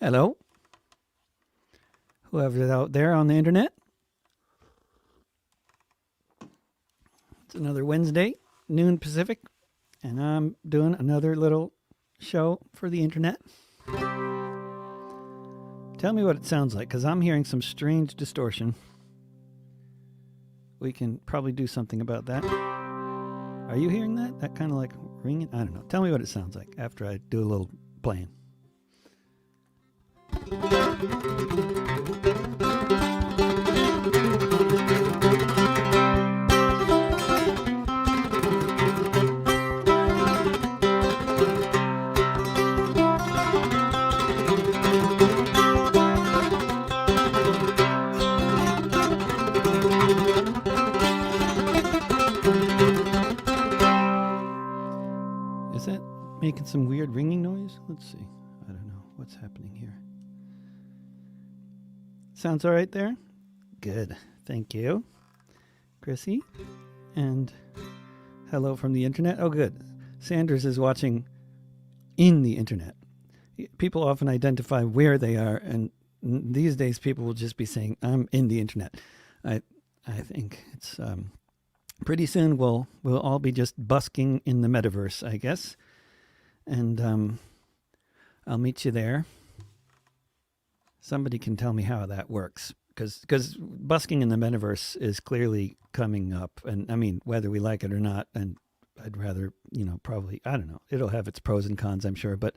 Hello, whoever's out there on the internet. It's another Wednesday, noon Pacific, and I'm doing another little show for the internet. Tell me what it sounds like, because I'm hearing some strange distortion. We can probably do something about that. Are you hearing that? That kind of like ringing? I don't know. Tell me what it sounds like after I do a little playing. Is that making some weird ringing noise? Let's see. I don't know what's happening here. Sounds all right there? Good. Thank you, Chrissy. And hello from the internet. Oh, good. Sanders is watching in the internet. People often identify where they are, and these days people will just be saying, I'm in the internet. I think it's pretty soon we'll all be just busking in the metaverse, I guess. And I'll meet you there. Somebody can tell me how that works, because busking in the metaverse is clearly coming up, and I mean, whether we like it or not, and I'd rather, probably, I don't know, it'll have its pros and cons, I'm sure, but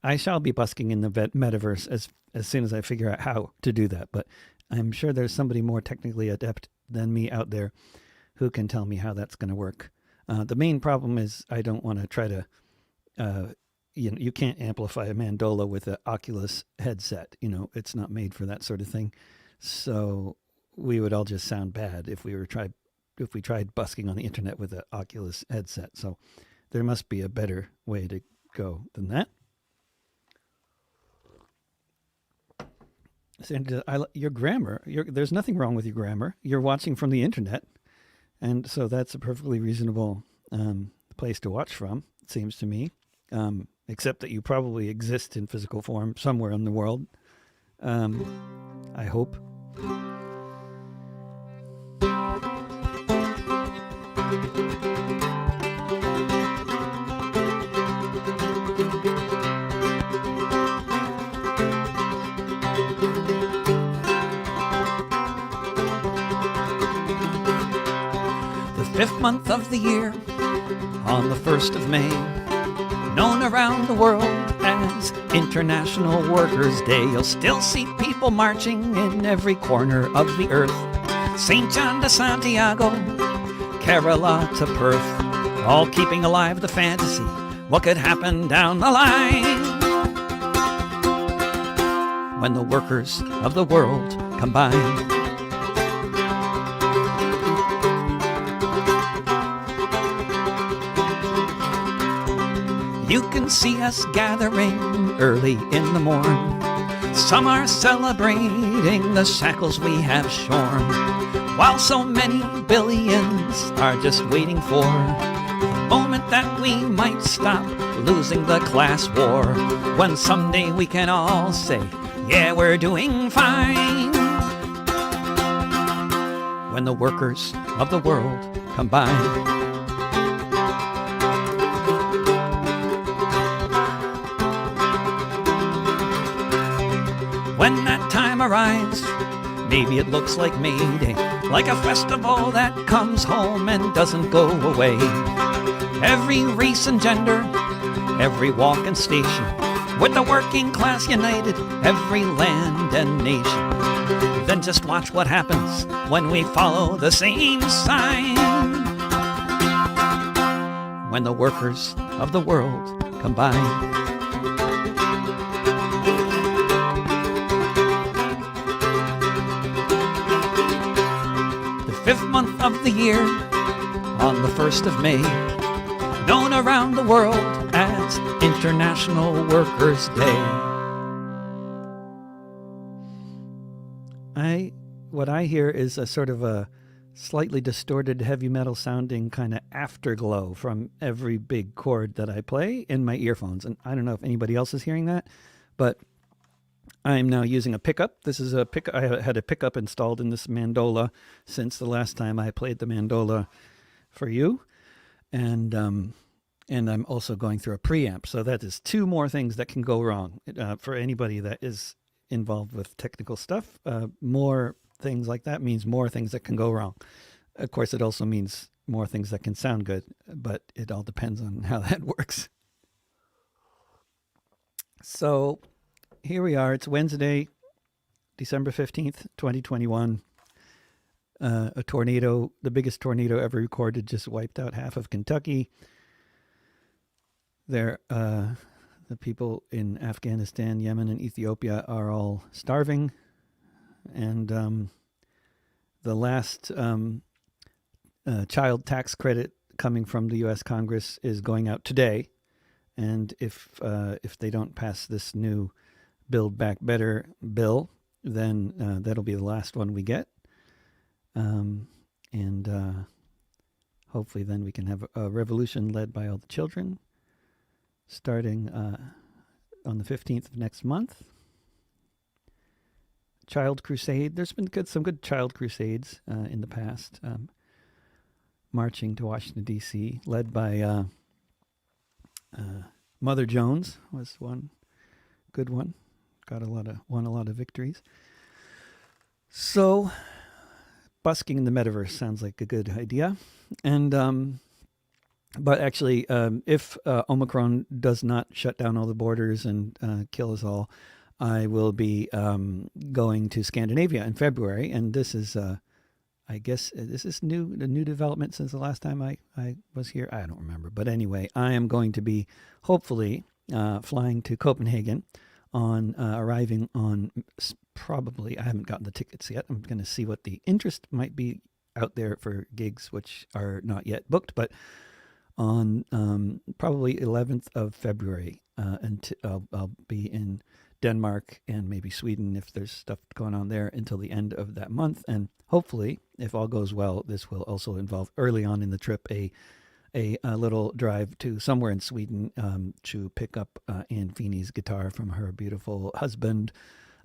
I shall be busking in the metaverse as soon as I figure out how to do that. But I'm sure there's somebody more technically adept than me out there who can tell me how that's going to work. The main problem is I don't want to try to, you can't amplify a mandola with an Oculus headset. It's not made for that sort of thing. So we would all just sound bad if we tried busking on the internet with an Oculus headset. So there must be a better way to go than that. Sandra, your grammar, there's nothing wrong with your grammar. You're watching from the internet. And so that's a perfectly reasonable place to watch from, it seems to me. Except that you probably exist in physical form somewhere in the world. I hope. The 5th month of the year, on the 1st of May, known around the world as International Workers' Day. You'll still see people marching in every corner of the earth. St. John to Santiago, Kerala to Perth, all keeping alive the fantasy, what could happen down the line when the workers of the world combine. You can see us gathering early in the morn. Some are celebrating the shackles we have shorn, while so many billions are just waiting for the moment that we might stop losing the class war, when someday we can all say, yeah, we're doing fine, when the workers of the world combine. When that time arrives, maybe it looks like May Day, like a festival that comes home and doesn't go away. Every race and gender, every walk and station, with the working class united, every land and nation. Then just watch what happens when we follow the same sign, when the workers of the world combine. The 5th month of the year, on the 1st of May, known around the world as International Workers' Day. What I hear is a sort of a slightly distorted heavy metal sounding kind of afterglow from every big chord that I play in my earphones. And I don't know if anybody else is hearing that, but I'm now using a pickup. This is a pick. I had a pickup installed in this mandola since the last time I played the mandola for you, and I'm also going through a preamp. So that is two more things that can go wrong for anybody that is involved with technical stuff. More things like that means more things that can go wrong. Of course, it also means more things that can sound good, but it all depends on how that works. So here we are. It's Wednesday, December 15th, 2021. A tornado, the biggest tornado ever recorded, just wiped out half of Kentucky. The people in Afghanistan, Yemen, and Ethiopia are all starving. And the last child tax credit coming from the U.S. Congress is going out today. And if they don't pass this new Build Back Better bill, then that'll be the last one we get. And hopefully then we can have a revolution led by all the children starting on the 15th of next month. Child Crusade. There's been some good child crusades in the past. Marching to Washington, D.C., led by Mother Jones was one good one. Won a lot of victories. So busking in the metaverse sounds like a good idea. And but actually, if Omicron does not shut down all the borders and kill us all, I will be going to Scandinavia in February. And this is, I guess, this is a new development since the last time I was here. I don't remember. But anyway, I am going to be hopefully flying to Copenhagen arriving on probably, I haven't gotten the tickets yet. I'm going to see what the interest might be out there for gigs, which are not yet booked, but on probably 11th of February. And I'll be in Denmark and maybe Sweden if there's stuff going on there until the end of that month. And hopefully, if all goes well, this will also involve early on in the trip a little drive to somewhere in Sweden to pick up Anne Feeney's guitar from her beautiful husband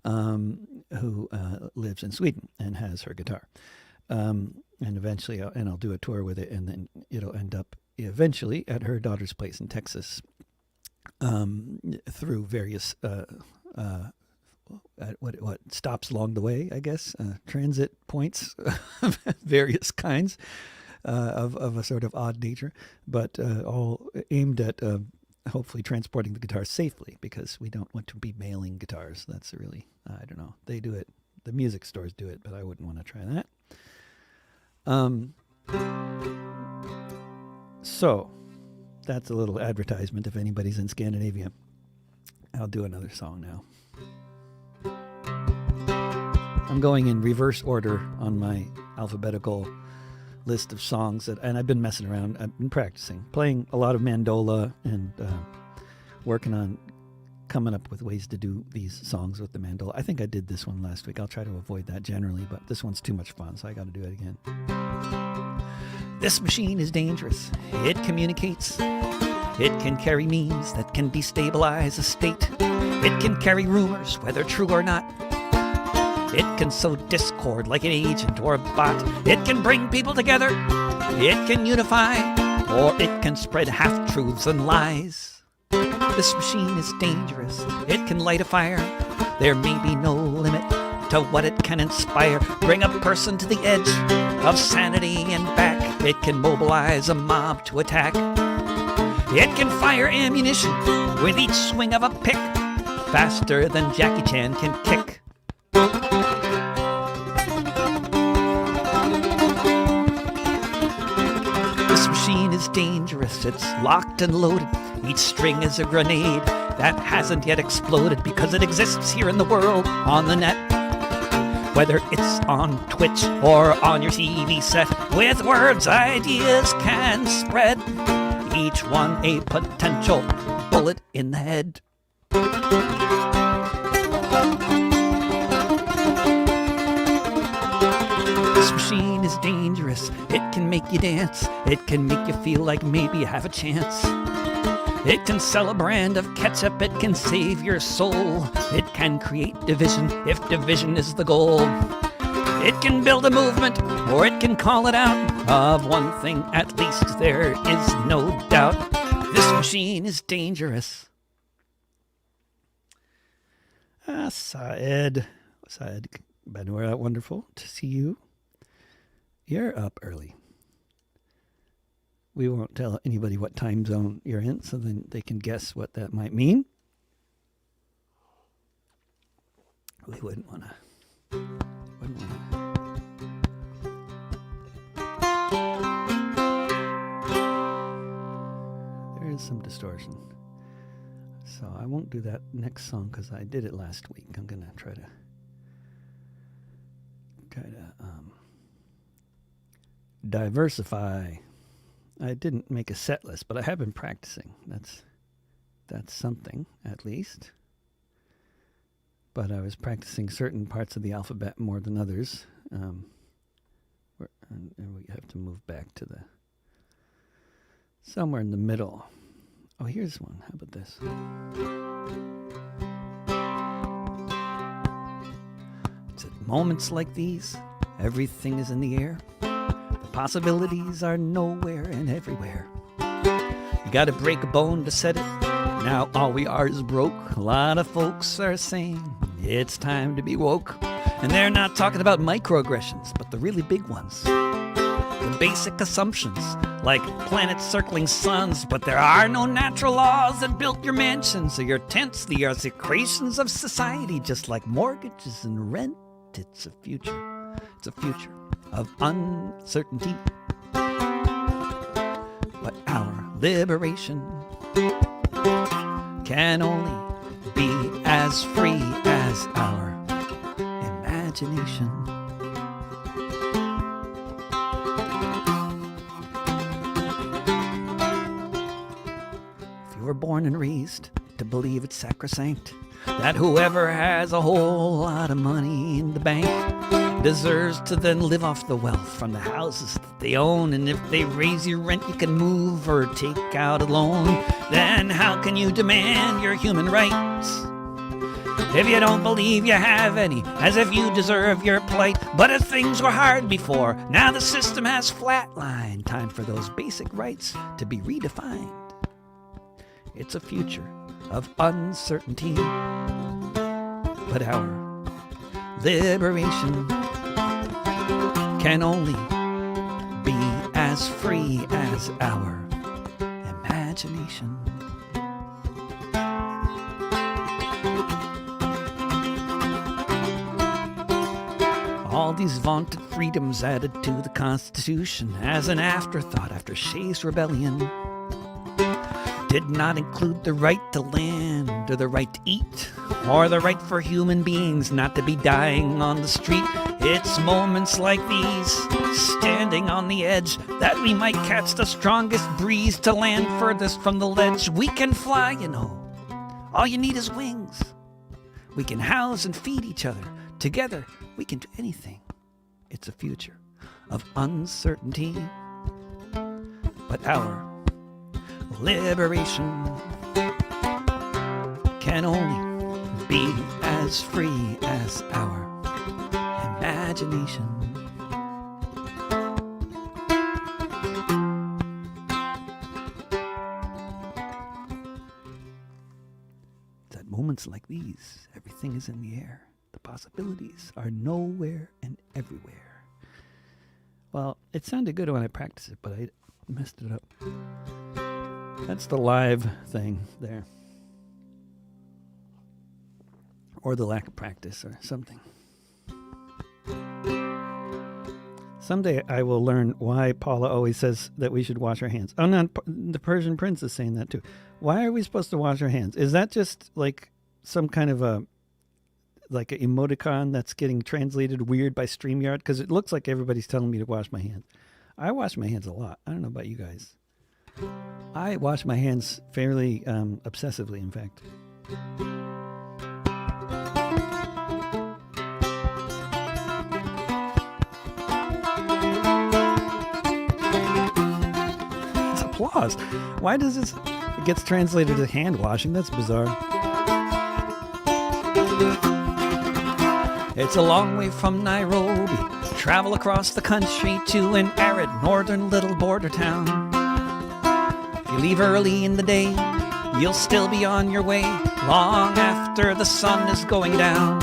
who lives in Sweden and has her guitar. And eventually, I'll do a tour with it, and then it'll end up eventually at her daughter's place in Texas through various what stops along the way, I guess, transit points of various kinds of a sort of odd nature, but all aimed at hopefully transporting the guitars safely, because we don't want to be mailing guitars. That's really, I don't know, they do it, the music stores do it, but I wouldn't want to try that. So that's a little advertisement if anybody's in Scandinavia. I'll do another song now. I'm going in reverse order on my alphabetical list of songs, and I've been messing around. I've been practicing, playing a lot of mandola, and working on coming up with ways to do these songs with the mandola. I think I did this one last week. I'll try to avoid that generally, but this one's too much fun, so I got to do it again. This machine is dangerous. It communicates. It can carry memes that can destabilize a state. It can carry rumors, whether true or not. It can sow discord like an agent or a bot. It can bring people together. It can unify, or it can spread half-truths and lies. This machine is dangerous. It can light a fire. There may be no limit to what it can inspire. Bring a person to the edge of sanity and back. It can mobilize a mob to attack. It can fire ammunition with each swing of a pick, faster than Jackie Chan can kick. This machine is dangerous. It's locked and loaded. Each string is a grenade that hasn't yet exploded, because it exists here in the world, on the net. Whether it's on Twitch or on your TV set, with words ideas can spread, each one a potential bullet in the head. This machine is dangerous. It can make you dance. It can make you feel like maybe you have a chance. It can sell a brand of ketchup, it can save your soul. It can create division if division is the goal. It can build a movement, or it can call it out. Of one thing at least there is no doubt. This machine is dangerous. Saed, Benwara, wonderful to see you. You're up early. We won't tell anybody what time zone you're in, so then they can guess what that might mean. We wouldn't want to. There is some distortion. So I won't do that next song because I did it last week. I'm going to try to diversify. I didn't make a set list, but I have been practicing. That's something, at least. But I was practicing certain parts of the alphabet more than others. And we have to move back to somewhere in the middle. Oh, here's one. How about this? It's at moments like these, everything is in the air. The possibilities are nowhere and everywhere. You gotta break a bone to set it. Now all we are is broke. A lot of folks are saying it's time to be woke. And they're not talking about microaggressions, but the really big ones. The basic assumptions, like planets circling suns, but there are no natural laws that built your mansions or your tents. They are secretions of society, just like mortgages and rent. It's a future. It's a future of uncertainty. But our liberation can only be as free as our imagination. If you were born and raised to believe it's sacrosanct, that whoever has a whole lot of money in the bank deserves to then live off the wealth from the houses that they own. And if they raise your rent, you can move or take out a loan. Then how can you demand your human rights if you don't believe you have any, as if you deserve your plight? But if things were hard before, now the system has flatlined. Time for those basic rights to be redefined. It's a future of uncertainty, but our liberation can only be as free as our imagination. All these vaunted freedoms added to the Constitution as an afterthought after Shays' rebellion did not include the right to land, or the right to eat, or the right for human beings not to be dying on the street. It's moments like these, standing on the edge, that we might catch the strongest breeze to land furthest from the ledge. We can fly, you know. All you need is wings. We can house and feed each other. Together, we can do anything. It's a future of uncertainty, but our liberation can only be as free as our imagination. It's at moments like these, everything is in the air. The possibilities are nowhere and everywhere. Well, it sounded good when I practiced it, but I messed it up. That's the live thing there. Or the lack of practice or something. Someday I will learn why Paula always says that we should wash our hands. Oh, no, the Persian prince is saying that too. Why are we supposed to wash our hands? Is that just like some kind of an emoticon that's getting translated weird by StreamYard? Because it looks like everybody's telling me to wash my hands. I wash my hands a lot. I don't know about you guys. I wash my hands fairly obsessively, in fact. It's applause. Why does this... It gets translated to hand washing. That's bizarre. It's a long way from Nairobi. Travel across the country to an arid northern little border town. If you leave early in the day, you'll still be on your way long after the sun is going down.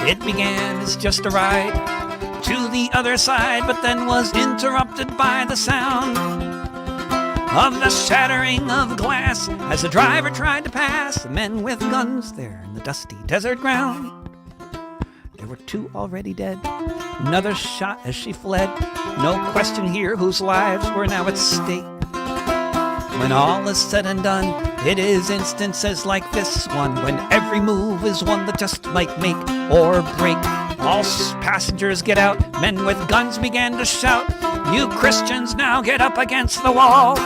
It began as just a ride to the other side, but then was interrupted by the sound of the shattering of glass as the driver tried to pass the men with guns there in the dusty desert ground. There were 2 already dead, another shot as she fled. No question here whose lives were now at stake. When all is said and done, it is instances like this one when every move is one that just might make or break. All passengers get out, men with guns began to shout, "You Christians now get up against the wall."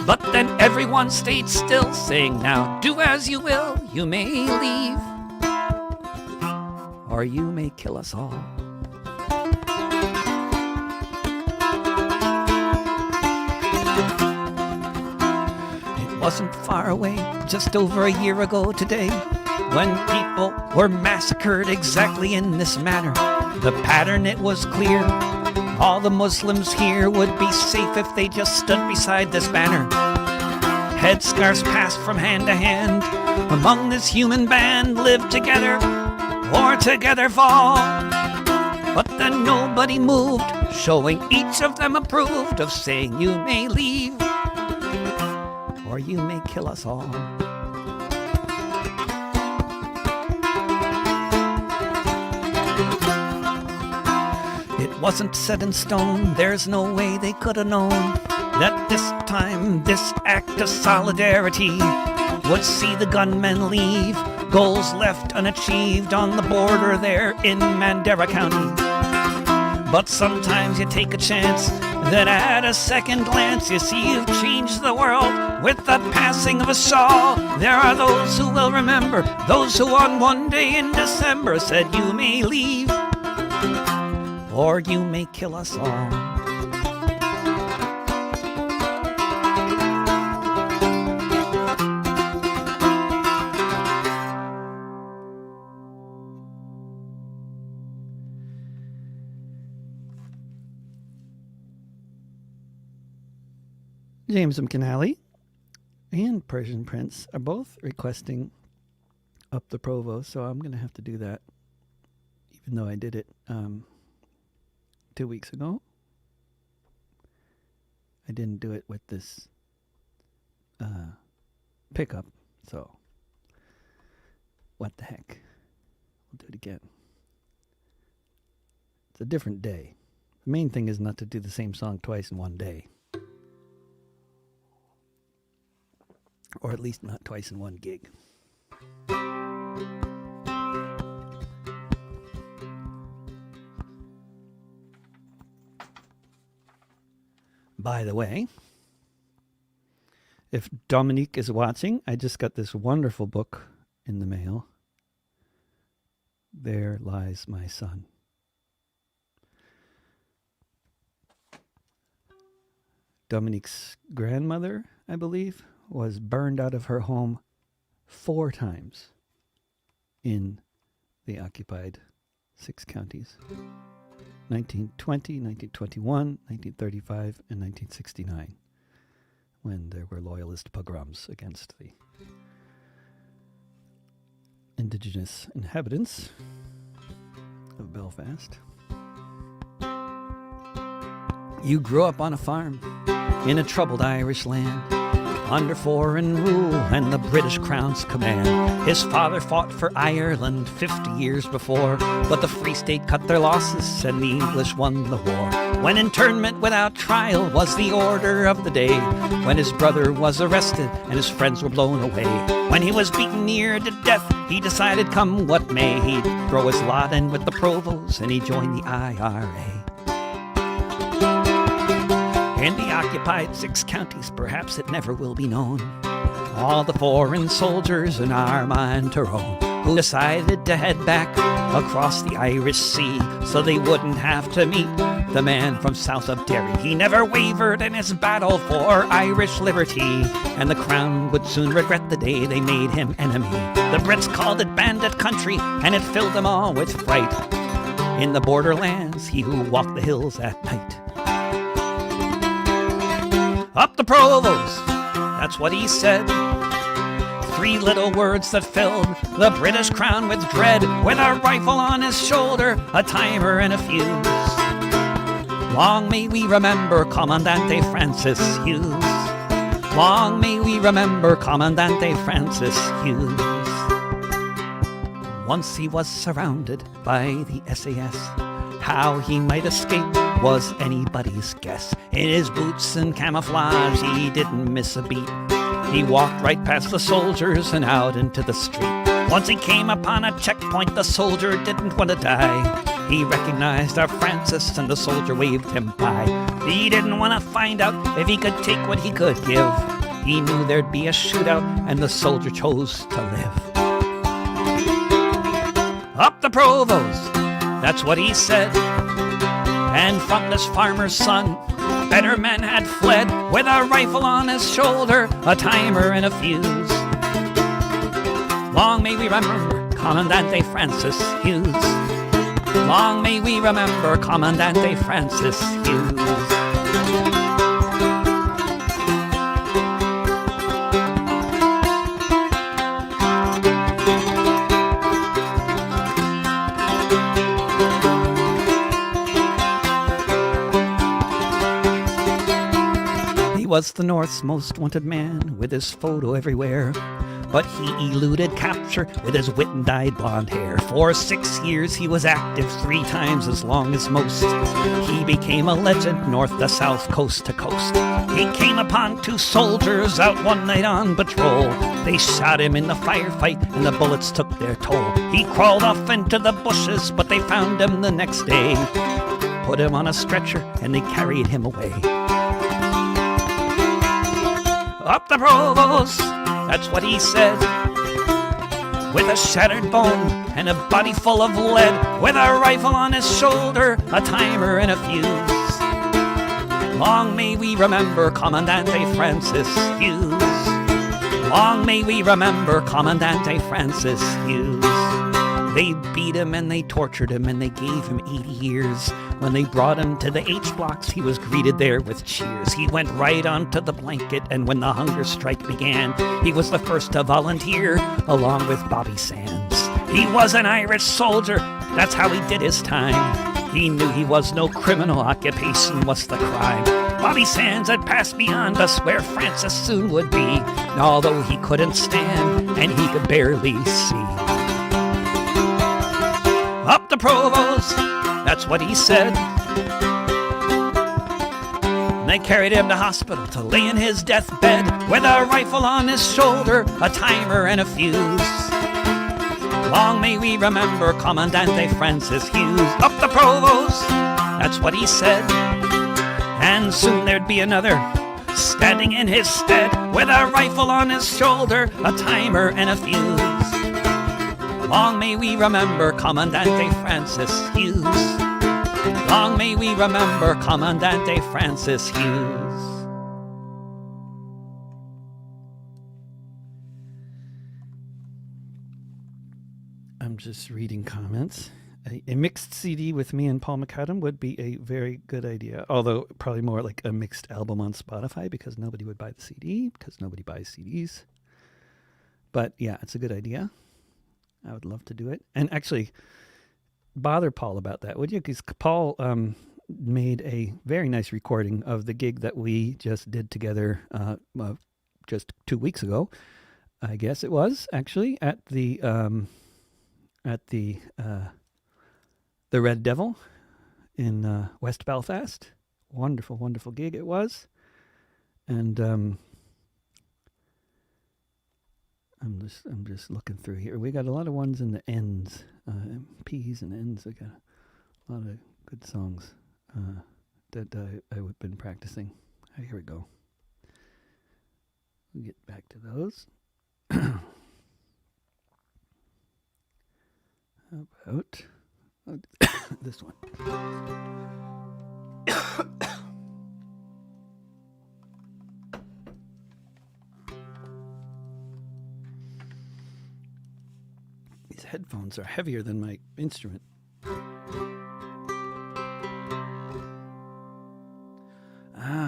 But then everyone stayed still, saying, "Now do as you will, you may leave, or you may kill us all." It wasn't far away, just over a year ago today, when people were massacred exactly in this manner. The pattern, it was clear. All the Muslims here would be safe if they just stood beside this banner. Headscarves passed from hand to hand. Among this human band, live together or together fall. But then nobody moved, showing each of them approved of saying, "You may leave, or you may kill us all." It wasn't set in stone, there's no way they could have known that this time, this act of solidarity would see the gunmen leave, goals left unachieved on the border there in Mandera County. But sometimes you take a chance that at a second glance you see you've changed the world with the passing of a shawl. There are those who will remember, those who on one day in December said, "You may leave, or you may kill us all." James McAnally and Persian Prince are both requesting Up the Provo, so I'm going to have to do that, even though I did it 2 weeks ago. I didn't do it with this pickup, so what the heck. We'll do it again. It's a different day. The main thing is not to do the same song twice in one day. Or at least not twice in one gig. By the way, if Dominique is watching, I just got this wonderful book in the mail. There Lies My Son. Dominique's grandmother, I believe, was burned out of her home 4 times in the occupied 6 counties. 1920, 1921, 1935, and 1969, when there were loyalist pogroms against the indigenous inhabitants of Belfast. You grew up on a farm in a troubled Irish land, under foreign rule and the British Crown's command. His father fought for Ireland 50 years before, but the Free State cut their losses and the English won the war. When internment without trial was the order of the day, when his brother was arrested and his friends were blown away, when he was beaten near to death, he decided come what may, he'd throw his lot in with the Provos and he joined the IRA. In the occupied 6 counties, perhaps it never will be known, all the foreign soldiers in Armagh and Tyrone who decided to head back across the Irish Sea so they wouldn't have to meet the man from south of Derry. He never wavered in his battle for Irish liberty, and the Crown would soon regret the day they made him enemy. The Brits called it bandit country, and it filled them all with fright. In the borderlands, he who walked the hills at night. Up the Provost, that's what he said. 3 little words that filled the British Crown with dread. With a rifle on his shoulder, a timer and a fuse. Long may we remember Commandante Francis Hughes. Long may we remember Commandante Francis Hughes. Once he was surrounded by the SAS. How he might escape was anybody's guess. In his boots and camouflage, he didn't miss a beat. He walked right past the soldiers and out into the street. Once he came upon a checkpoint, the soldier didn't want to die. He recognized our Francis and the soldier waved him by. He didn't want to find out if he could take what he could give. He knew there'd be a shootout and the soldier chose to live. Up the Provost, that's what he said. And from this farmer's son, better men had fled. With a rifle on his shoulder, a timer and a fuse. Long may we remember Commandante Francis Hughes. Long may we remember Commandante Francis Hughes. He was the North's most wanted man, with his photo everywhere. But he eluded capture with his wit and dyed blonde hair. For 6 years he was active, 3 times as long as most. He became a legend north to south, coast to coast. He came upon 2 soldiers out one night on patrol. They shot him in the firefight and the bullets took their toll. He crawled off into the bushes, but they found him the next day. Put him on a stretcher and they carried him away. Up the Provost, that's what he said. With a shattered bone and a body full of lead. With a rifle on his shoulder, a timer and a fuse. Long may we remember Commandante Francis Hughes. Long may we remember Commandante Francis Hughes. They beat him and they tortured him and they gave him 80 years. When they brought him to the H blocks, he was greeted there with cheers. He went right onto the blanket, and when the hunger strike began, he was the first to volunteer, along with Bobby Sands. He was an Irish soldier, that's how he did his time. He knew he was no criminal, occupation was the crime. Bobby Sands had passed beyond us where Francis soon would be, although he couldn't stand and he could barely see. Up the Provost, that's what he said. They carried him to hospital to lay in his deathbed. With a rifle on his shoulder, a timer and a fuse. Long may we remember Commandante Francis Hughes. Up the Provost, that's what he said. And soon there'd be another standing in his stead. With a rifle on his shoulder, a timer and a fuse. Long may we remember Commandante Francis Hughes. Long may we remember Commandante Francis Hughes. I'm just reading comments. A mixed CD with me and Paul McAdam would be a very good idea. Although probably more like a mixed album on Spotify, because nobody would buy the CD, because nobody buys CDs. But yeah, it's a good idea. I would love to do it. And actually, bother Paul about that, would you? Because Paul made a very nice recording of the gig that we just did together just 2 weeks ago. I guess it was actually at the Red Devil in West Belfast. Wonderful, wonderful gig it was. And I'm just looking through here. We got a lot of ones in the ends, P's and N's. I got a lot of good songs that I've been practicing. Here we go. We'll get back to those. How about this one? These headphones are heavier than my instrument.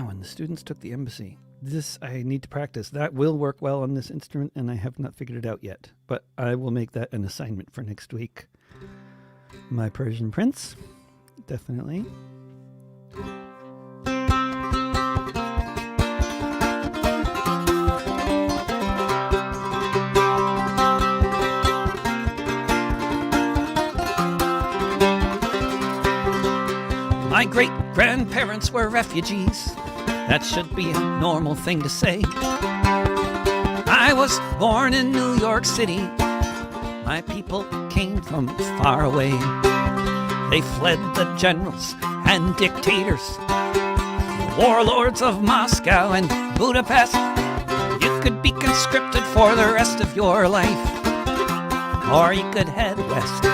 When the students took the embassy. This I need to practice. That will work well on this instrument, and I have not figured it out yet. But I will make that an assignment for next week. My Persian Prince, definitely. My great-grandparents were refugees. That should be a normal thing to say. I was born in New York City. My people came from far away. They fled the generals and dictators, the warlords of Moscow and Budapest. You could be conscripted for the rest of your life, or you could head west.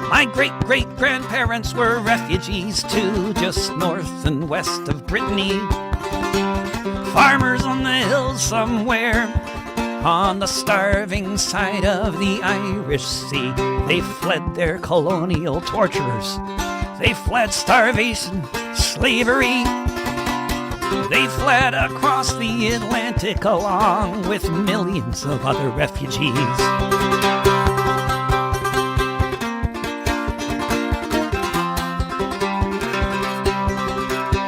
My great-great-grandparents were refugees too, just north and west of Brittany. Farmers on the hills somewhere on the starving side of the Irish Sea. They fled their colonial torturers. They fled starvation, slavery. They fled across the Atlantic along with millions of other refugees.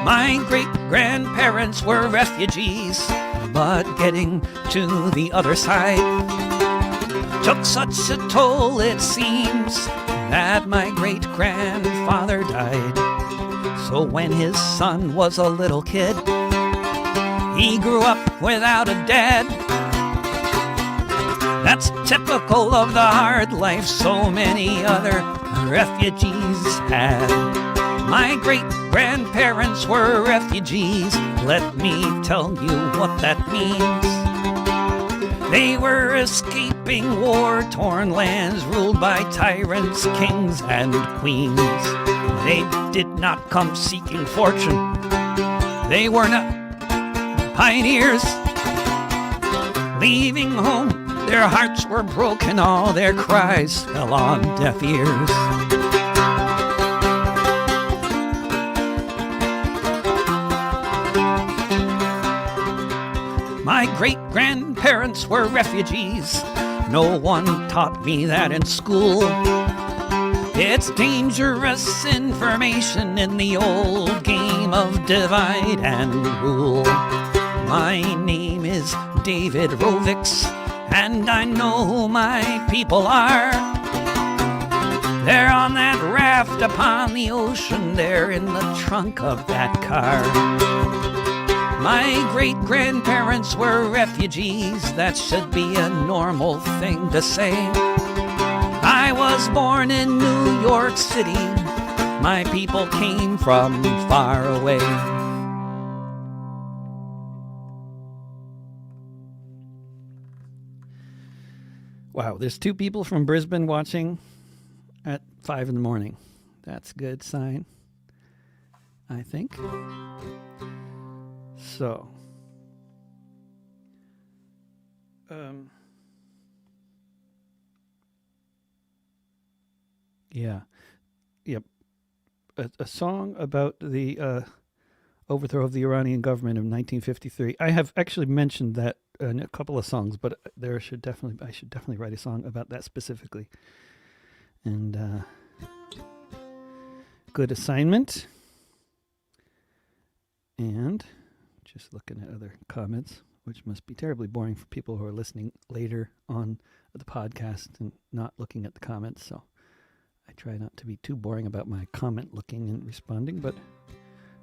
My great-grandparents were refugees, but getting to the other side took such a toll, it seems, that my great-grandfather died. So when his son was a little kid, he grew up without a dad. That's typical of the hard life so many other refugees had. My great-grandparents were refugees. Let me tell you what that means. They were escaping war-torn lands ruled by tyrants, kings, and queens. They did not come seeking fortune. They were not pioneers. Leaving home, their hearts were broken. All their cries fell on deaf ears. My great-grandparents were refugees. No one taught me that in school. It's dangerous information in the old game of divide and rule. My name is David Rovix, and I know who my people are. They're on that raft upon the ocean. They're in the trunk of that car. My great-grandparents were refugees. That should be a normal thing to say. I was born in New York City. My people came from far away. Wow, there's 2 people from Brisbane watching at 5 in the morning. That's a good sign, I think. So, yeah, yep. A song about the overthrow of the Iranian government in 1953. I have actually mentioned that in a couple of songs, but I should definitely write a song about that specifically. And good assignment. And just looking at other comments, which must be terribly boring for people who are listening later on the podcast and not looking at the comments. So I try not to be too boring about my comment looking and responding,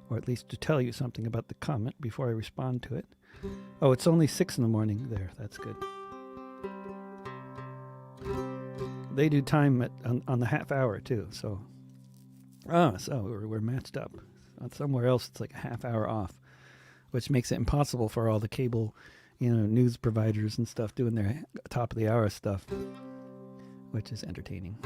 or at least to tell you something about the comment before I respond to it. Oh, it's only 6 in the morning there. That's good. They do time on the half hour too. So we're matched up. Somewhere else it's like a half hour off, which makes it impossible for all the cable, news providers and stuff doing their top of the hour stuff, which is entertaining.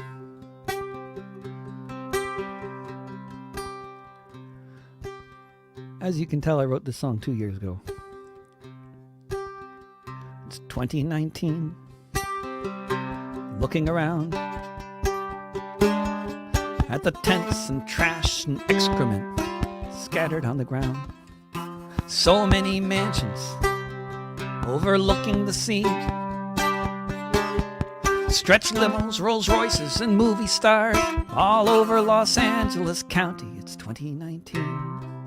As you can tell, I wrote this song 2 years ago. It's 2019. looking around at the tents and trash and excrement scattered on the ground. So many mansions overlooking the sea, stretch limos, Rolls Royces, and movie stars all over Los Angeles County. It's 2019.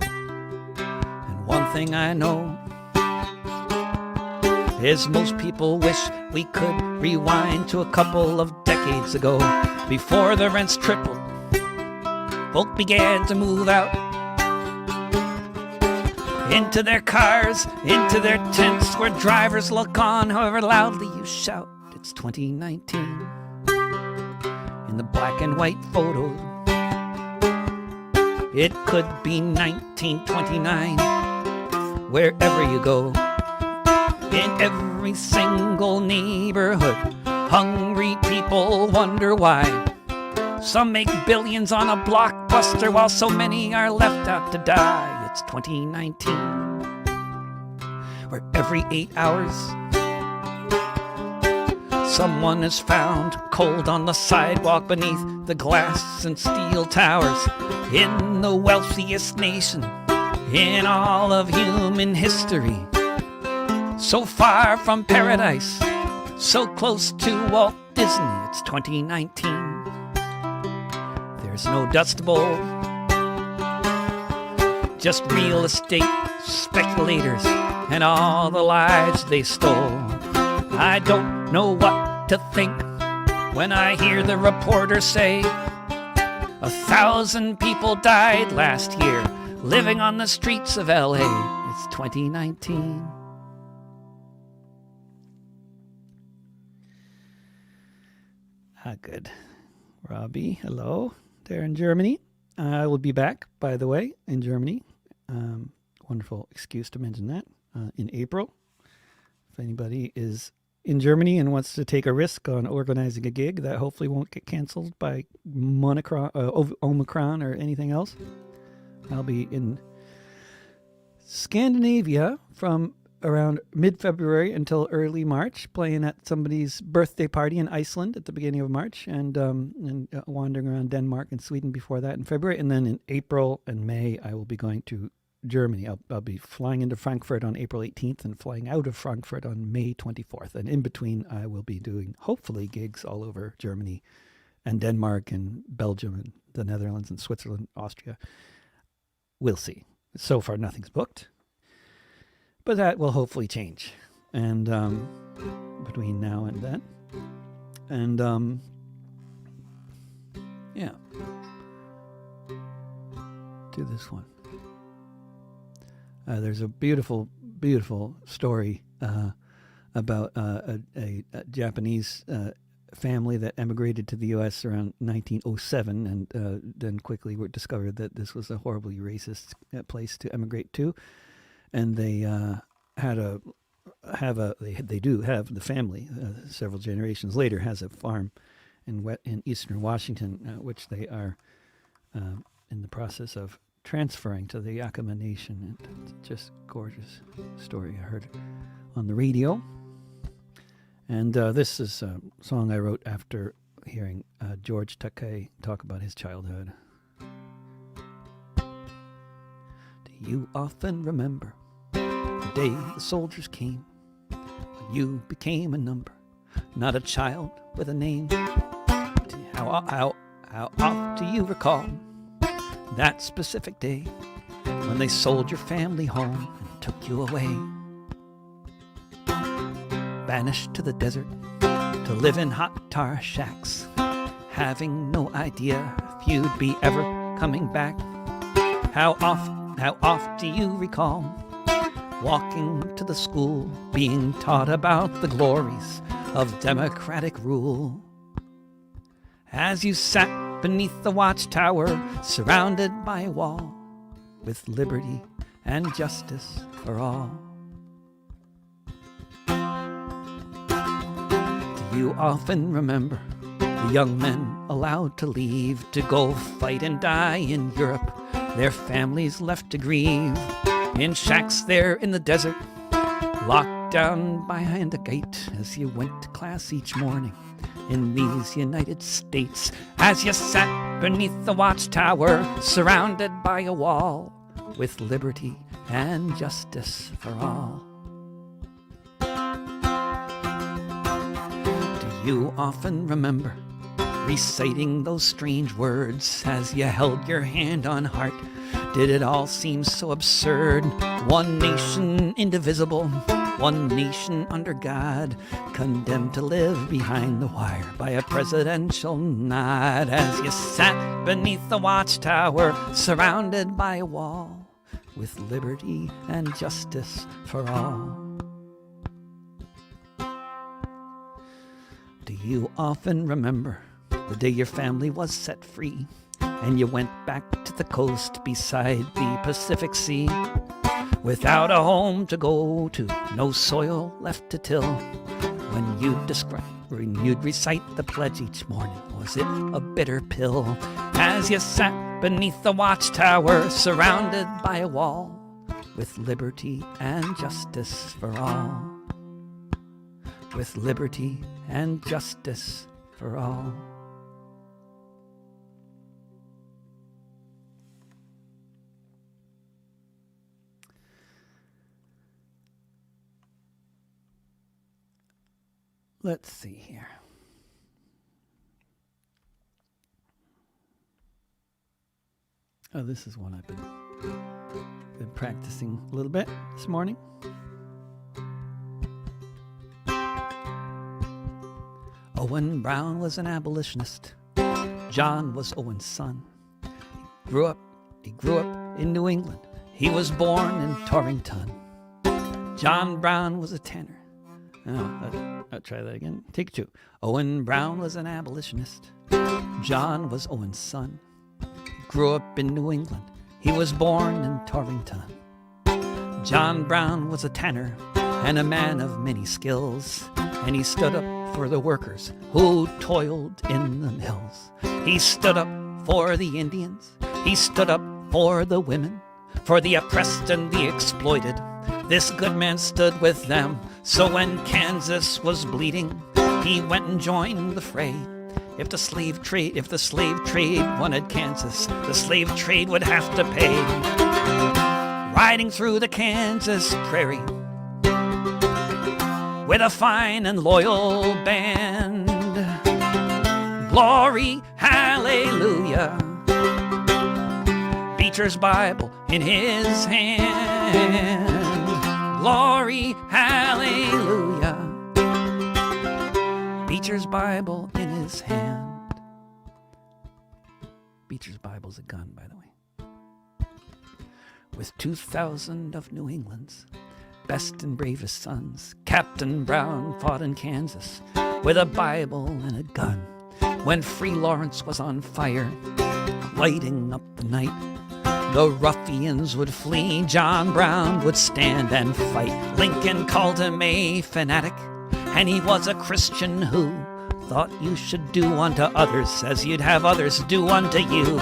And one thing I know is most people wish we could rewind to a couple of decades ago, before the rents tripled. Folk began to move out into their cars, into their tents, where drivers look on however loudly you shout. It's 2019. In the black and white photo, it could be 1929. Wherever you go, in every single neighborhood, hungry people wonder why. Some make billions on a blockbuster, while so many are left out to die. It's 2019. Where every 8 hours, someone is found cold on the sidewalk beneath the glass and steel towers. In the wealthiest nation in all of human history, so far from paradise, so close to Walt Disney. It's 2019. There's no Dust Bowl, just real estate speculators and all the lives they stole. I don't know what to think when I hear the reporter say 1,000 people died last year living on the streets of LA. It's 2019. Good. Robbie, hello. There in Germany. I will be back, by the way, in Germany. Wonderful excuse to mention that. In April. If anybody is in Germany and wants to take a risk on organizing a gig that hopefully won't get canceled by Omicron or anything else, I'll be in Scandinavia from around mid-February until early March, playing at somebody's birthday party in Iceland at the beginning of March, and wandering around Denmark and Sweden before that in February. And then in April and May, I will be going to Germany. I'll be flying into Frankfurt on April 18th and flying out of Frankfurt on May 24th. And in between, I will be doing, hopefully, gigs all over Germany and Denmark and Belgium and the Netherlands and Switzerland, Austria. We'll see. So far, nothing's booked. But that will hopefully change. And between now and then. And yeah. Do this one. There's a beautiful, beautiful story about a Japanese family that emigrated to the U.S. around 1907, and then quickly were discovered that this was a horribly racist place to emigrate to, and they they do have the family several generations later has a farm in eastern Washington, which they are in the process of transferring to the Yakima Nation. And it's just gorgeous story I heard on the radio. And this is a song I wrote after hearing George Takei talk about his childhood. Do you often remember the day the soldiers came, when you became a number, not a child with a name? How oft do you recall that specific day when they sold your family home and took you away? Banished to the desert to live in hot tar shacks, having no idea if you'd be ever coming back. How oft do you recall walking to the school, being taught about the glories of democratic rule? As you sat beneath the watchtower, surrounded by a wall, with liberty and justice for all. Do you often remember the young men allowed to leave to go fight and die in Europe, their families left to grieve in shacks there in the desert, locked down behind the gate as you went to class each morning in these United States, as you sat beneath the watchtower, surrounded by a wall with liberty and justice for all. Do you often remember reciting those strange words as you held your hand on heart? Did it all seem so absurd? One nation indivisible, one nation under God, condemned to live behind the wire by a presidential nod, as you sat beneath the watchtower, surrounded by a wall with liberty and justice for all. Do you often remember the day your family was set free and you went back to the coast beside the Pacific Sea, without a home to go to, no soil left to till? When you'd recite the pledge each morning, was it a bitter pill? As you sat beneath the watchtower, surrounded by a wall with liberty and justice for all. With liberty and justice for all. Let's see here. Oh, this is one I've been practicing a little bit this morning. Owen Brown was an abolitionist. John was Owen's son. He grew up in New England. He was born in Torrington. John Brown was a tanner. I'll try that again. Take 2. Owen Brown was an abolitionist. John was Owen's son. He grew up in New England. He was born in Torrington. John Brown was a tanner and a man of many skills, and he stood up for the workers who toiled in the mills. He stood up for the Indians. He stood up for the women, for the oppressed and the exploited. This good man stood with them, so when Kansas was bleeding, he went and joined the fray. If the slave trade wanted Kansas, the slave trade would have to pay. Riding through the Kansas prairie with a fine and loyal band, glory, hallelujah, Beecher's Bible in his hand. Glory, hallelujah, Beecher's Bible in his hand. Beecher's Bible's a gun, by the way. With 2,000 of New England's best and bravest sons, Captain Brown fought in Kansas with a Bible and a gun. When Free Lawrence was on fire, lighting up the night, the ruffians would flee, John Brown would stand and fight. Lincoln called him a fanatic, and he was a Christian who thought you should do unto others as you'd have others do unto you.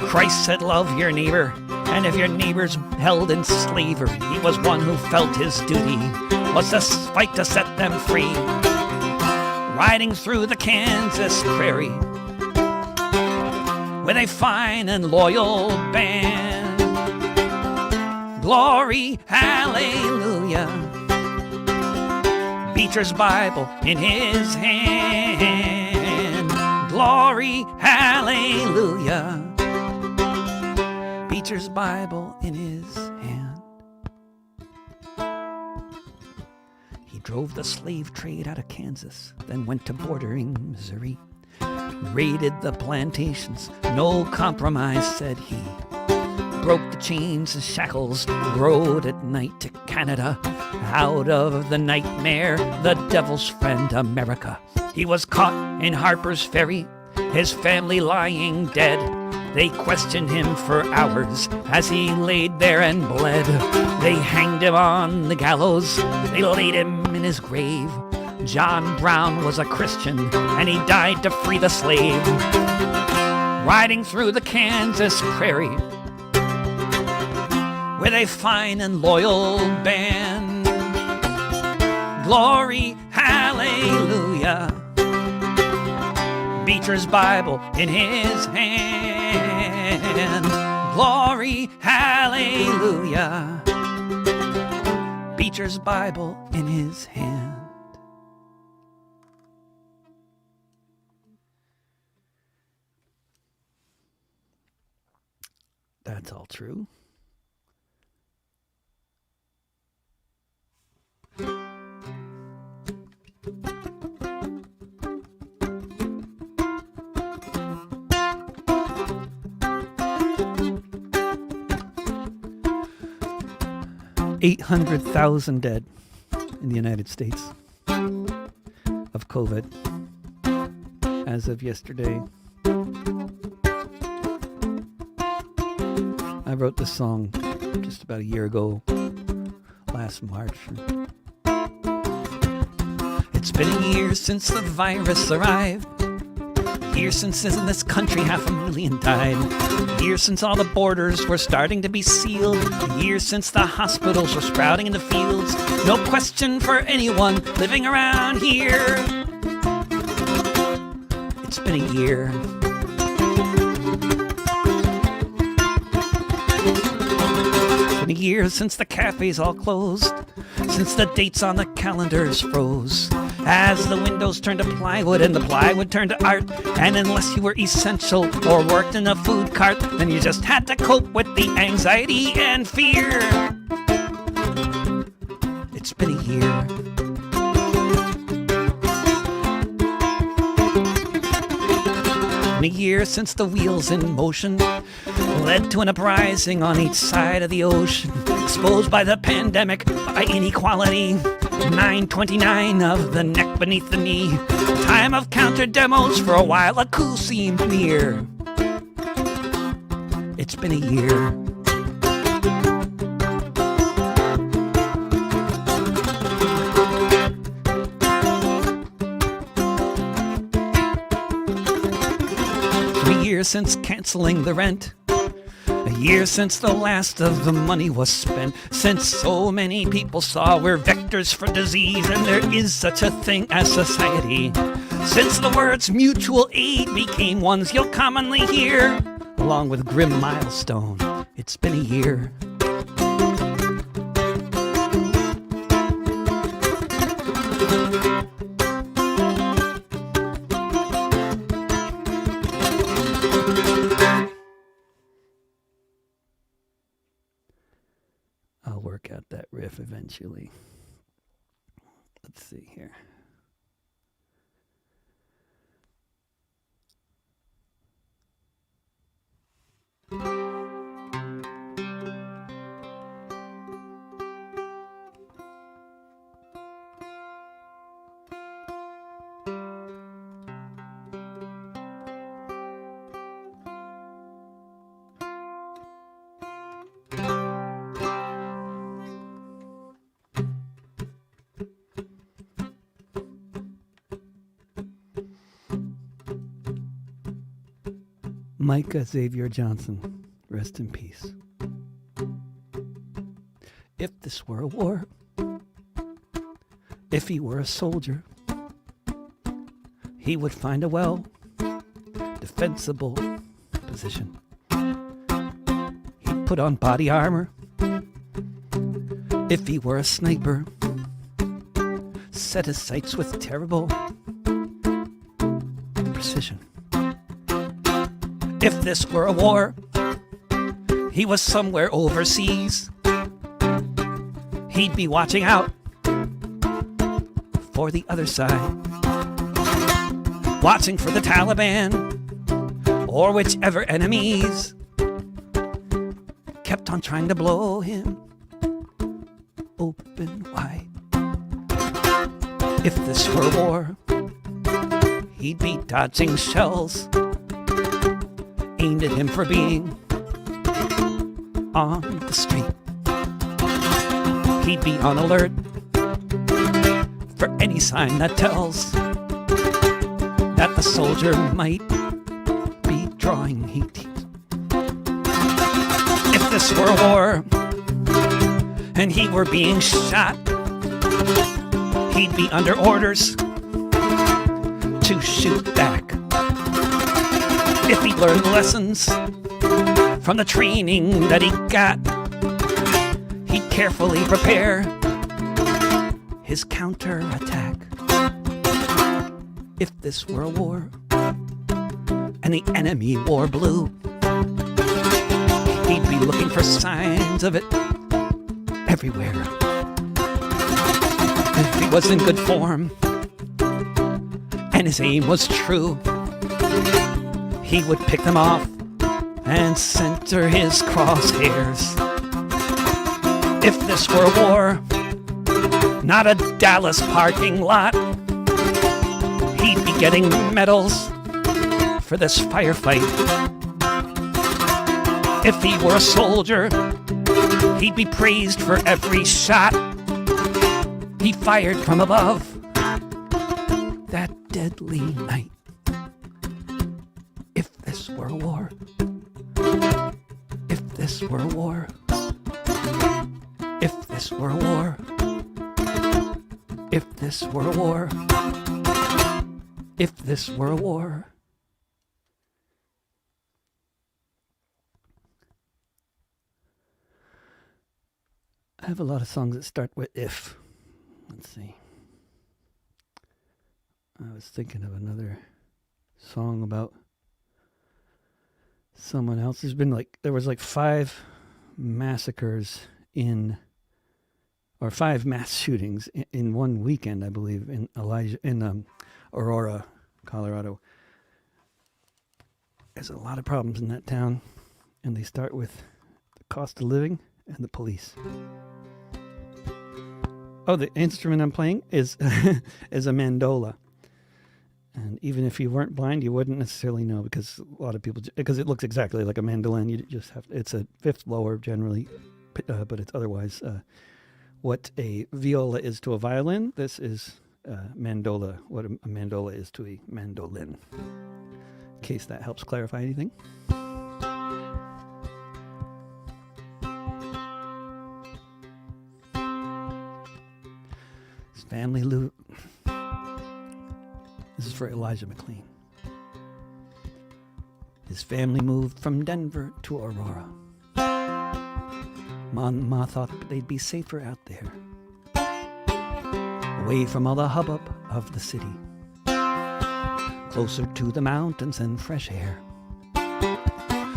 Christ said, love your neighbor, and if your neighbor's held in slavery, he was one who felt his duty was to fight to set them free. Riding through the Kansas prairie with a fine and loyal band, glory, hallelujah, Beecher's Bible in his hand. Glory, hallelujah, Beecher's Bible in his hand. He drove the slave trade out of Kansas, then went to bordering Missouri. Raided the plantations, no compromise, said he. Broke the chains and shackles, rode at night to Canada. Out of the nightmare, the devil's friend, America. He was caught in Harper's Ferry, his family lying dead. They questioned him for hours as he laid there and bled. They hanged him on the gallows, they laid him in his grave. John Brown was a Christian, and he died to free the slave. Riding through the Kansas prairie with a fine and loyal band, Glory, hallelujah. Beecher's Bible in his hand. Glory, hallelujah. Beecher's Bible in his hand. That's all true. $800,000 dead in the United States of COVID as of yesterday. I wrote this song just about a year ago, last March. It's been a year since the virus arrived. A year since in this country 500,000 died. A year since all the borders were starting to be sealed. A year since the hospitals were sprouting in the fields. No question for anyone living around here. It's been a year. It's been a year since the cafes all closed. Since the dates on the calendars froze. As the windows turned to plywood and the plywood turned to art. And unless you were essential or worked in a food cart, then you just had to cope with the anxiety and fear. It's been a year. A year since the wheels in motion led to an uprising on each side of the ocean, exposed by the pandemic, by inequality. 929 of the neck beneath the knee. Time of counter demos, for a while a coup seemed near. It's been a year. Since canceling the rent. A year since the last of the money was spent. Since so many people saw we're vectors for disease and there is such a thing as society. Since the words mutual aid became ones you'll commonly hear, along with grim milestone. It's been a year. I'll work out that riff eventually. Let's see here. Micah Xavier Johnson, rest in peace. If this were a war, if he were a soldier, he would find a defensible position. He'd put on body armor. If he were a sniper, set his sights with terrible precision. If this were a war, he was somewhere overseas. He'd be watching out for the other side, watching for the Taliban or whichever enemies kept on trying to blow him open wide. If this were a war, he'd be dodging shells aimed at him for being on the street. He'd be on alert for any sign that tells that the soldier might be drawing heat. If this were a war and he were being shot, he'd be under orders to shoot back. If he learned lessons from the training that he got, he'd carefully prepare his counterattack. If this were a war and the enemy wore blue, he'd be looking for signs of it everywhere. If he was in good form and his aim was true, he would pick them off and center his crosshairs. If this were a war, not a Dallas parking lot, he'd be getting medals for this firefight. If he were a soldier, he'd be praised for every shot he fired from above that deadly night. If this were a war, if this were a war, if this were a war, if this were a war, if this were a war. I have a lot of songs that start with if. Let's see. I was thinking of another song about someone else. There was 5 massacres or 5 mass shootings in one weekend, I believe, in Aurora, Colorado. There's a lot of problems in that town, and they start with the cost of living and the police. Oh, the instrument I'm playing is is a mandola. And even if you weren't blind, you wouldn't necessarily know, because a lot of people, because it looks exactly like a mandolin. You just have it's a fifth lower generally, but it's otherwise what a viola is to a violin. This is mandola, what a mandola is to a mandolin. In case that helps clarify anything. Family loot. This is for Elijah McLean. His family moved from Denver to Aurora. Ma thought they'd be safer out there, away from all the hubbub of the city, closer to the mountains and fresh air.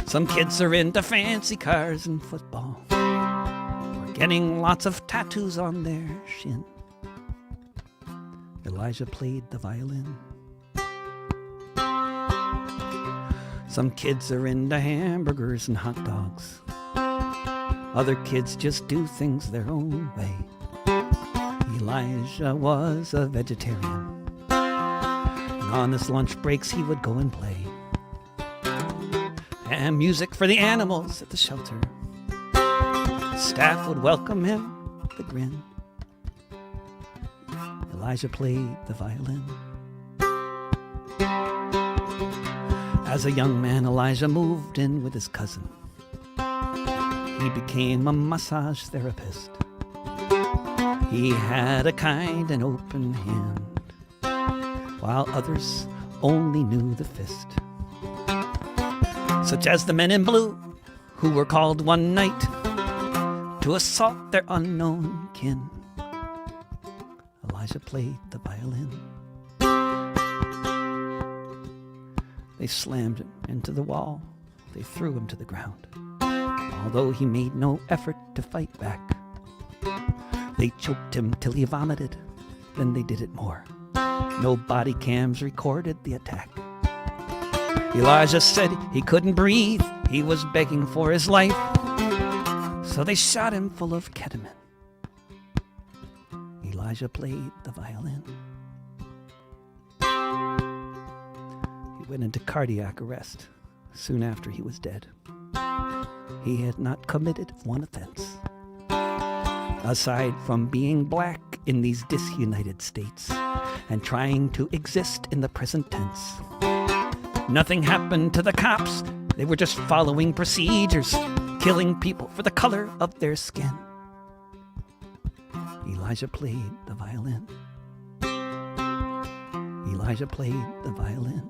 Some kids are into fancy cars and football, or getting lots of tattoos on their shin. Elijah played the violin. Some kids are into hamburgers and hot dogs. Other kids just do things their own way. Elijah was a vegetarian, and on his lunch breaks he would go and play. And music for the animals at the shelter. Staff would welcome him with a grin. Elijah played the violin. As a young man, Elijah moved in with his cousin. He became a massage therapist. He had a kind and open hand, while others only knew the fist. Such as the men in blue, who were called one night to assault their unknown kin. Elijah played the violin. They slammed him into the wall. They threw him to the ground, although he made no effort to fight back. They choked him till he vomited. Then they did it more. No body cams recorded the attack. Elijah said he couldn't breathe. He was begging for his life. So they shot him full of ketamine. Elijah played the violin. He went into cardiac arrest soon after he was dead. He had not committed one offense, aside from being black in these disunited states and trying to exist in the present tense. Nothing happened to the cops. They were just following procedures, killing people for the color of their skin. Elijah played the violin. Elijah played the violin.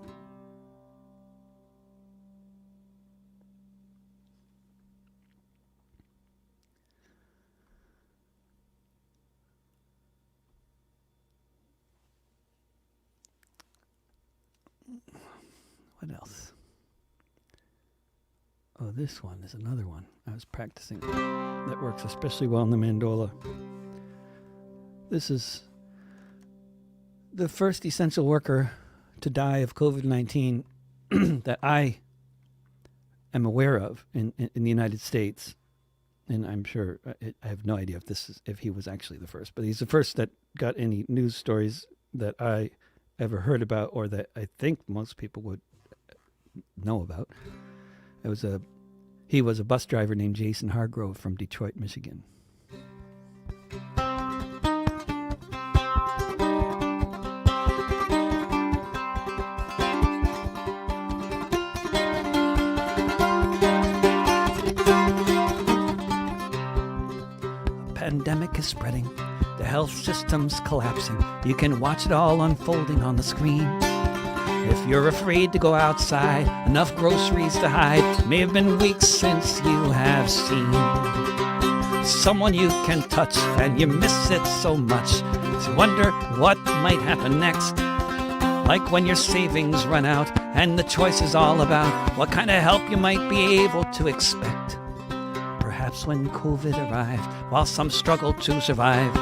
What else? Oh, this one is another one I was practicing that works especially well in the mandola. This is the first essential worker to die of COVID-19 that I am aware of in the United States. And I'm sure, I have no idea if he was actually the first, but he's the first that got any news stories that I ever heard about, or that I think most people would know about. He was a bus driver named Jason Hargrove from Detroit, Michigan. Pandemic is spreading, the health system's collapsing. You can watch it all unfolding on the screen. If you're afraid to go outside, enough groceries to hide. May have been weeks since you have seen someone you can touch, and you miss it so much. So wonder what might happen next. Like when your savings run out, and the choice is all about what kind of help you might be able to expect. Perhaps when COVID arrived, while some struggled to survive,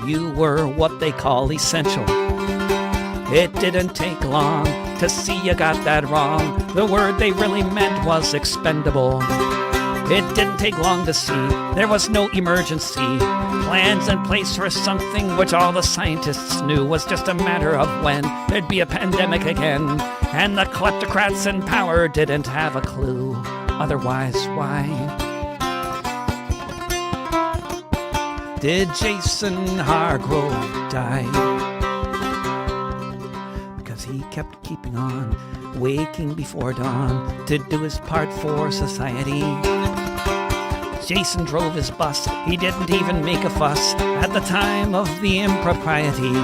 you were what they call essential. It didn't take long to see you got that wrong. The word they really meant was expendable. It didn't take long to see there was no emergency. Plans in place for something which all the scientists knew was just a matter of when there'd be a pandemic again. And the kleptocrats in power didn't have a clue. Otherwise, why did Jason Hargrove die? Because he kept keeping on, waking before dawn to do his part for society. Jason drove his bus, he didn't even make a fuss at the time of the impropriety.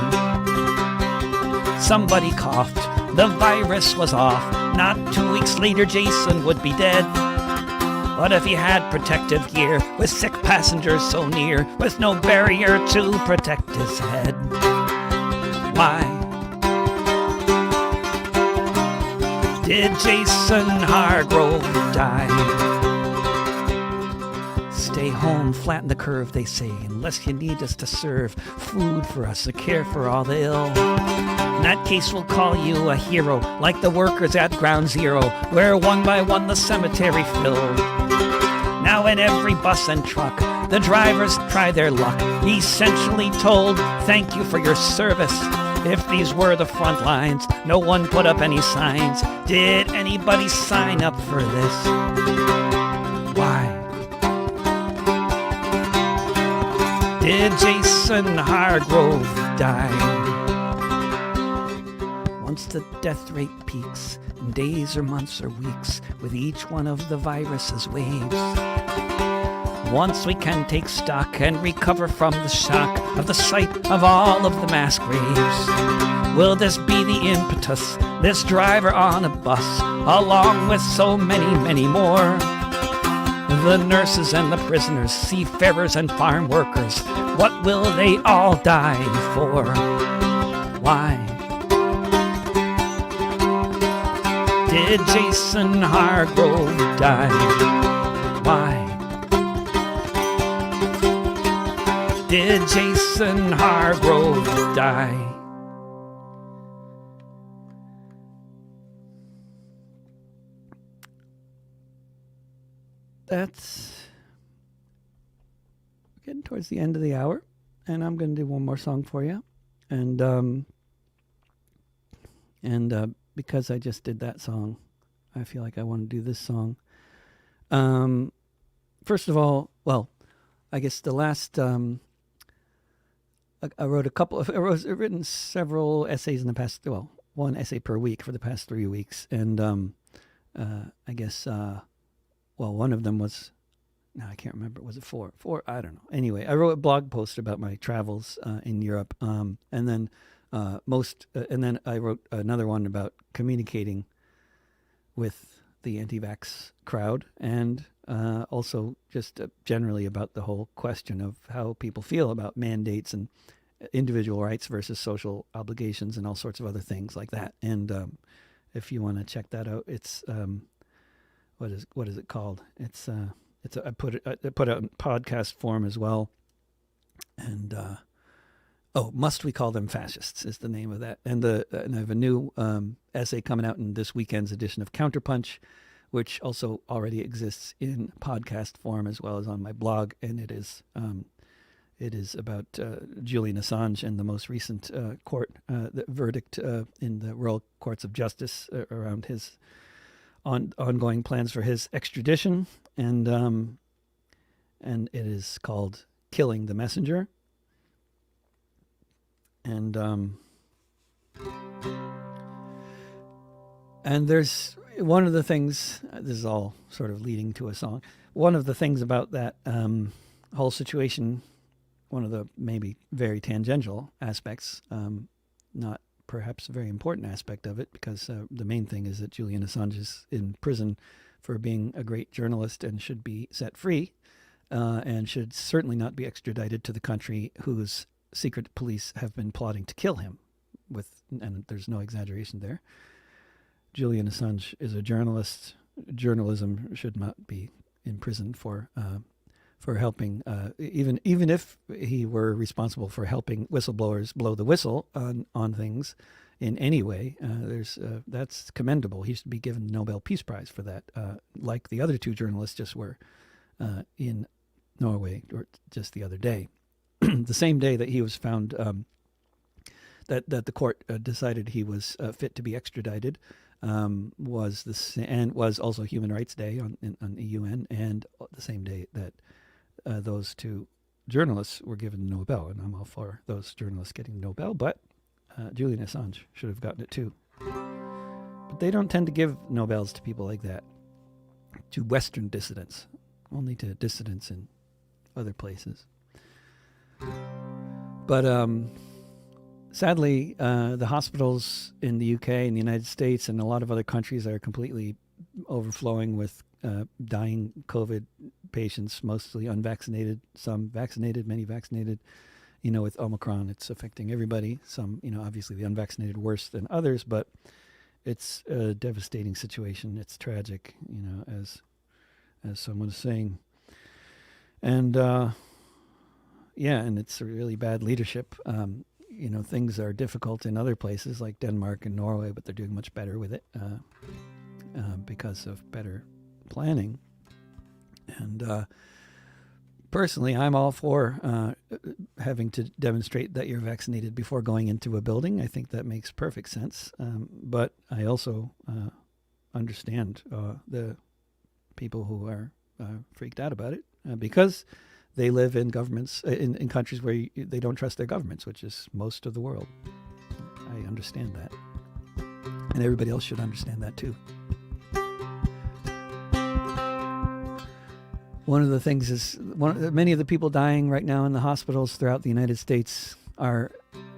Somebody coughed, the virus was off. Not 2 weeks later, Jason would be dead. What if he had protective gear, with sick passengers so near, with no barrier to protect his head? Why did Jason Hargrove die? Stay home, flatten the curve, they say, unless you need us to serve food for us, to care for all the ill. In that case, we'll call you a hero, like the workers at Ground Zero, where one by one the cemetery filled. Now in every bus and truck, the drivers try their luck, essentially told, thank you for your service. If these were the front lines, no one put up any signs. Did anybody sign up for this? Why did Jason Hargrove die? Once the death rate peaks, in days or months or weeks, with each one of the virus's waves. Once we can take stock and recover from the shock of the sight of all of the mass graves. Will this be the impetus, this driver on a bus, along with so many, many more? The nurses and the prisoners, seafarers and farm workers, what will they all die for? Why did Jason Hargrove die? Why did Jason Hargrove die? That's getting towards the end of the hour, and I'm going to do one more song for you. And because I just did that song, I feel like I want to do this song. First of all, well, I guess the last, I wrote I've written several essays in the past, well, one essay per week for the past 3 weeks. And I guess, well, one of them was, no, I can't remember. Was it four? I don't know. Anyway, I wrote a blog post about my travels in Europe. And then And then I wrote another one about communicating with the anti-vax crowd, and also just generally about the whole question of how people feel about mandates and individual rights versus social obligations and all sorts of other things like that. And if you want to check that out, it's what is it called? I put it out in podcast form as well. And Must We Call Them Fascists is the name of that. And I have a new essay coming out in this weekend's edition of Counterpunch, which also already exists in podcast form as well as on my blog. And it is about Julian Assange and the most recent the verdict in the Royal Courts of Justice around his ongoing plans for his extradition. And it is called Killing the Messenger. And there's one of the things, this is all sort of leading to a song, one of the things about that whole situation, one of the maybe very tangential aspects, not perhaps a very important aspect of it, because the main thing is that Julian Assange is in prison for being a great journalist and should be set free, and should certainly not be extradited to the country whose secret police have been plotting to kill him, and there's no exaggeration there. Julian Assange is a journalist. Journalism should not be in prison for helping, even if he were responsible for helping whistleblowers blow the whistle on things in any way. That's commendable. He should be given the Nobel Peace Prize for that, like the other two journalists just were in Norway or just the other day. The same day that he was found, that the court decided he was fit to be extradited, was also Human Rights Day on the UN, and the same day that those two journalists were given the Nobel, and I'm all for those journalists getting the Nobel, but Julian Assange should have gotten it too. But they don't tend to give Nobels to people like that, to Western dissidents, only to dissidents in other places. But sadly, the hospitals in the UK and the United States and a lot of other countries are completely overflowing with dying COVID patients, mostly unvaccinated, some vaccinated, many vaccinated. With Omicron, it's affecting everybody. Some, obviously the unvaccinated worse than others, but it's a devastating situation. It's tragic, as someone is saying. And and it's a really bad leadership. Things are difficult in other places like Denmark and Norway, but they're doing much better with it because of better planning. And personally, I'm all for having to demonstrate that you're vaccinated before going into a building. I think that makes perfect sense. But I also understand the people who are freaked out about it because they live in governments, in countries where they don't trust their governments, which is most of the world. I understand that. And everybody else should understand that too. One of the things is, many of the people dying right now in the hospitals throughout the United States are,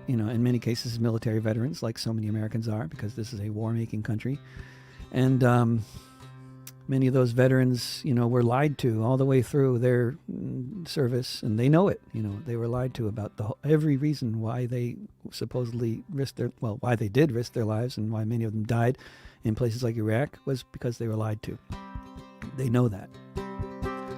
in many cases military veterans, like so many Americans are, because this is a war-making country. And many of those veterans, were lied to all the way through their service, and they know it. They were lied to about every reason why they supposedly why they did risk their lives, and why many of them died in places like Iraq was because they were lied to. They know that.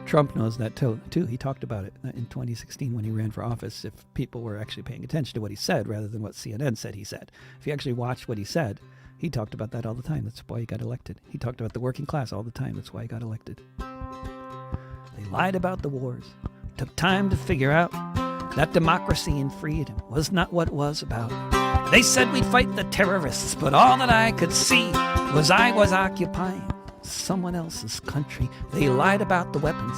Trump knows that too. He talked about it in 2016 when he ran for office, if people were actually paying attention to what he said rather than what CNN said he said. If you actually watched what he said, he talked about that all the time. That's why he got elected. He talked about the working class all the time. That's why he got elected. They lied about the wars. Took time to figure out that democracy and freedom was not what it was about. They said we'd fight the terrorists, but all that I could see was I was occupying someone else's country. They lied about the weapons.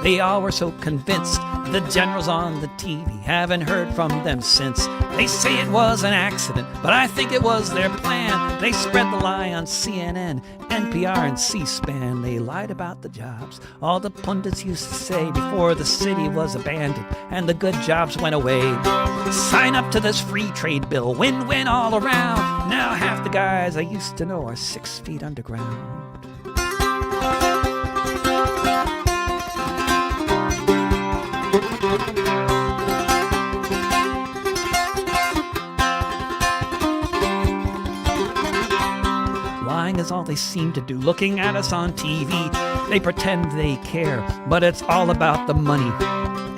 They all were so convinced. The generals on the TV, haven't heard from them since. They say it was an accident, but I think it was their plan. They spread the lie on CNN, NPR, and C-SPAN. They lied about the jobs all the pundits used to say before the city was abandoned and the good jobs went away. Sign up to this free trade bill, win-win all around. Now half the guys I used to know are 6 feet underground. Lying is all they seem to do. Looking at us on TV, they pretend they care, but it's all about the money,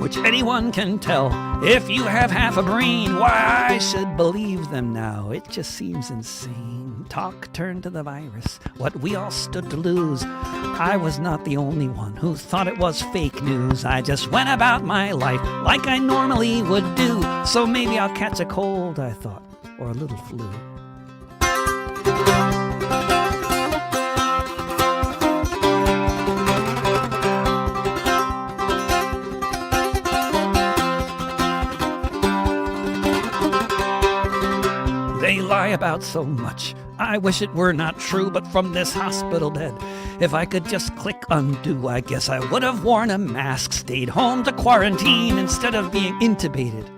which anyone can tell. If you have half a brain, why I should believe them now. It just seems insane. Talk turned to the virus, what we all stood to lose. I was not the only one who thought it was fake news. I just went about my life like I normally would do. So maybe I'll catch a cold, I thought, or a little flu. They lie about so much. I wish it were not true, but from this hospital bed, if I could just click undo, I guess I would have worn a mask, stayed home to quarantine instead of being intubated.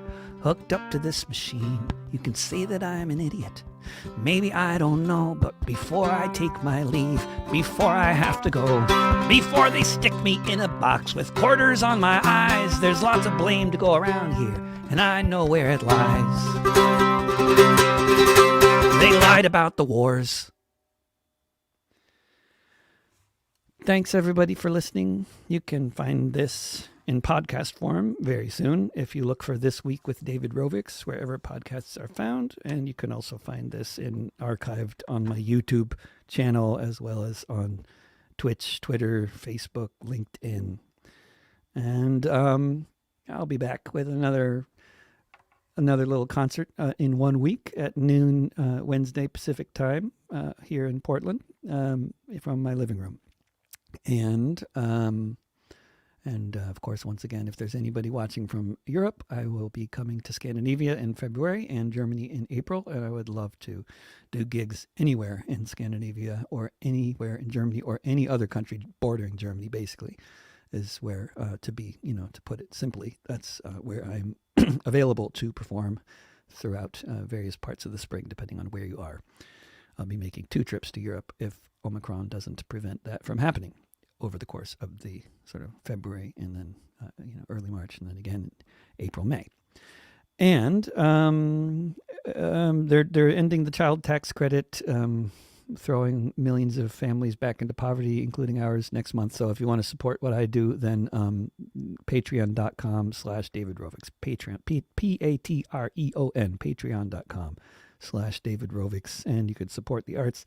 Hooked up to this machine, you can say that I'm an idiot. Maybe I don't know, but before I take my leave, before I have to go, before they stick me in a box with quarters on my eyes, there's lots of blame to go around here, and I know where it lies. They lied about the wars. Thanks, everybody, for listening. You can find this in podcast form very soon if you look for This Week with David Rovics, wherever podcasts are found. And you can also find this archived on my YouTube channel, as well as on Twitch, Twitter, Facebook, LinkedIn. And I'll be back with another little concert in 1 week at noon Wednesday Pacific time here in Portland from my living room. And of course, once again, if there's anybody watching from Europe, I will be coming to Scandinavia in February and Germany in April. And I would love to do gigs anywhere in Scandinavia or anywhere in Germany or any other country bordering Germany, basically, is where to be, to put it simply. That's where I'm available to perform throughout various parts of the spring, depending on where you are. I'll be making 2 trips to Europe if Omicron doesn't prevent that from happening over the course of the sort of February and then early March and then again April, May. And they're ending the child tax credit, throwing millions of families back into poverty, including ours, next month. So if you want to support what I do, then patreon.com/David Rovics. Patreon, Patreon, patreon.com/David Rovics. And you could support the arts.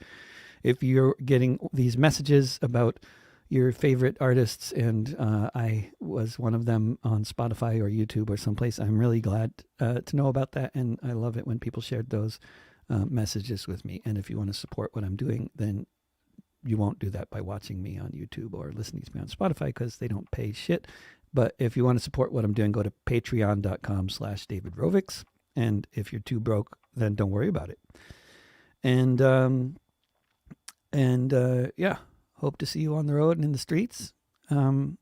If you're getting these messages about your favorite artists, and I was one of them on Spotify or YouTube or someplace, I'm really glad to know about that. And I love it when people shared those messages with me. And if you want to support what I'm doing, then you won't do that by watching me on YouTube or listening to me on Spotify, because they don't pay shit. But if you want to support what I'm doing, go to patreon.com/David Rovics. And if you're too broke, then don't worry about it. And yeah, hope to see you on the road and in the streets, and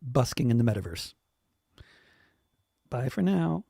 busking in the metaverse. Bye for now.